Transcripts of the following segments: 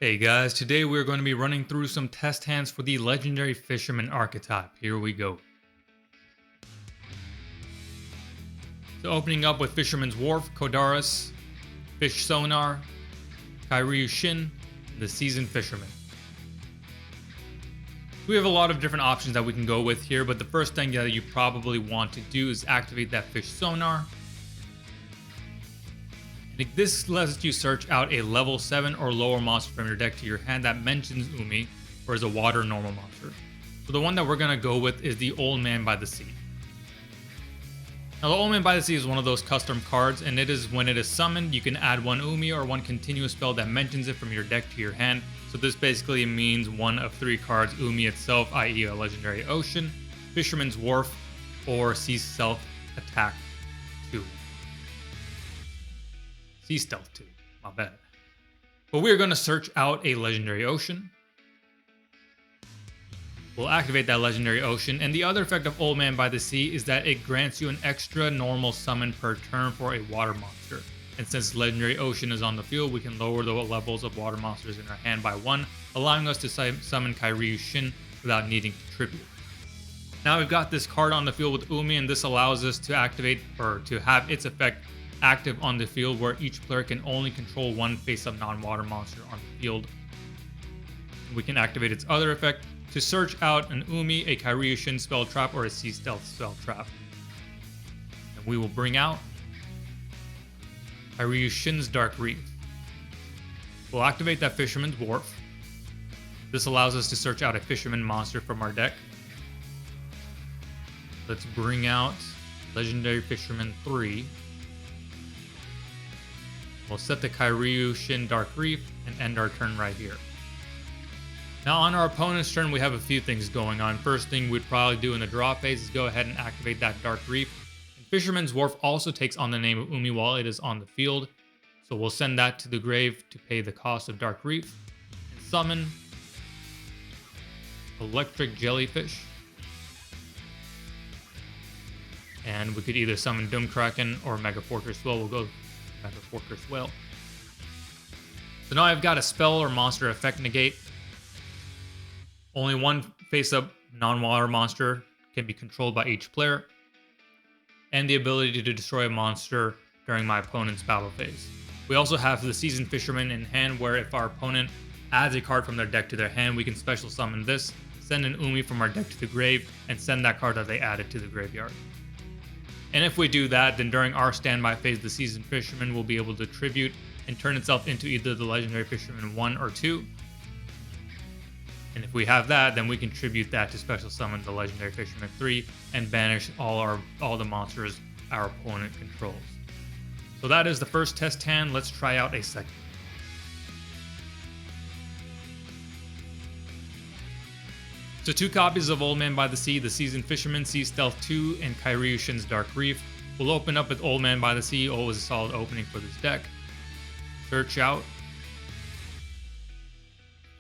Hey guys, today we're going to be running through some test hands for the Legendary Fisherman archetype. Here we go. So opening up with Fisherman's Wharf, Kodaris, Fish Sonar, Kairyu Shin, and the Seasoned Fisherman. We have a lot of different options that we can go with here, but the first thing that you probably want to do is activate that Fish Sonar. This lets you search out a level 7 or lower monster from your deck to your hand that mentions Umi or is a water normal monster. So the one that we're going to go with is the Old Man by the Sea. Now the Old Man by the Sea is one of those custom cards, and it is when it is summoned, you can add one Umi or one continuous spell that mentions it from your deck to your hand. So this basically means one of 3 cards, Umi itself, i.e. a Legendary Ocean, Fisherman's Wharf, or Sea Self Attack 2. Sea Stealth 2, my bad. But we're going to search out a Legendary Ocean. We'll activate that Legendary Ocean, and the other effect of Old Man by the Sea is that it grants you an extra normal summon per turn for a water monster. And since Legendary Ocean is on the field, we can lower the levels of water monsters in our hand by 1, allowing us to summon Kairyu Shin without needing to tribute. Now we've got this card on the field with Umi, and this allows us to activate or to have its effect active on the field, where each player can only control one face-up non-water monster on the field. We can activate its other effect to search out an Umi, a Kairyu Shin spell trap, or a Sea Stealth spell trap. And we will bring out Kairyu Shin's Dark Reef. We'll activate that Fisherman's Wharf. This allows us to search out a Fisherman monster from our deck. Let's bring out Legendary Fisherman 3. We'll set the Kairyu Shin Dark Reef and end our turn right here. Now on our opponent's turn, we have a few things going on. First thing we'd probably do in the draw phase is go ahead and activate that Dark Reef. And Fisherman's Wharf also takes on the name of Umi while it is on the field. So we'll send that to the grave to pay the cost of Dark Reef. And summon Electric Jellyfish. And we could either summon Doomkraken or Mega Fortress Whale. We'll go Mega Fortress Whale. So now I've got a spell or monster effect negate. Only one face-up non-water monster can be controlled by each player, and the ability to destroy a monster during my opponent's battle phase. We also have the Seasoned Fisherman in hand, where if our opponent adds a card from their deck to their hand, we can special summon this, send an Umi from our deck to the grave, and send that card that they added to the graveyard. And if we do that, then during our standby phase, the Seasoned Fisherman will be able to tribute and turn itself into either the Legendary Fisherman 1 or 2. And if we have that, then we can tribute that to special summon the Legendary Fisherman 3 and banish all the monsters our opponent controls. So that is the first test hand. Let's try out a second. So 2 copies of Old Man by the Sea, the Seasoned Fisherman, Sea Stealth 2, and Kairyu Shin's Dark Reef. We'll open up with Old Man by the Sea, always a solid opening for this deck. Search out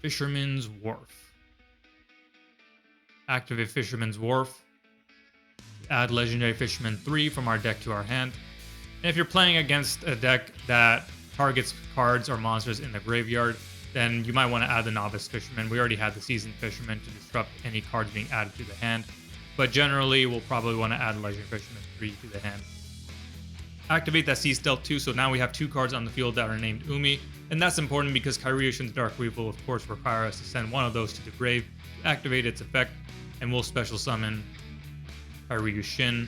Fisherman's Wharf. Activate Fisherman's Wharf. Add Legendary Fisherman 3 from our deck to our hand. And if you're playing against a deck that targets cards or monsters in the graveyard, then you might want to add the Novice Fisherman. We already had the Seasoned Fisherman to disrupt any cards being added to the hand. But generally, we'll probably want to add Legendary Fisherman 3 to the hand. Activate that Sea Stealth 2, so now we have 2 cards on the field that are named Umi. And that's important because Kairyu Shin's Dark Reef will of course require us to send one of those to the grave to activate its effect. And we'll special summon Kairyu Shin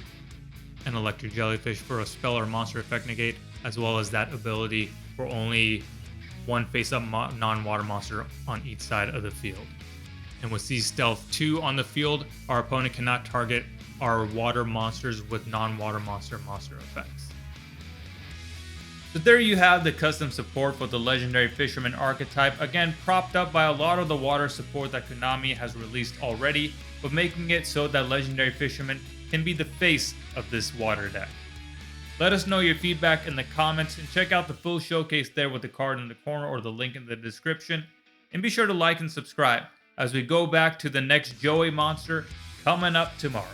and Electric Jellyfish for a spell or monster effect negate, as well as that ability for only one face-up non-water monster on each side of the field. And with Sea Stealth 2 on the field, our opponent cannot target our water monsters with non-water monster effects. So there you have the custom support for the Legendary Fisherman archetype, again propped up by a lot of the water support that Konami has released already, but making it so that Legendary Fisherman can be the face of this water deck. Let us know your feedback in the comments, and check out the full showcase there with the card in the corner or the link in the description. And be sure to like and subscribe as we go back to the next Joey monster coming up tomorrow.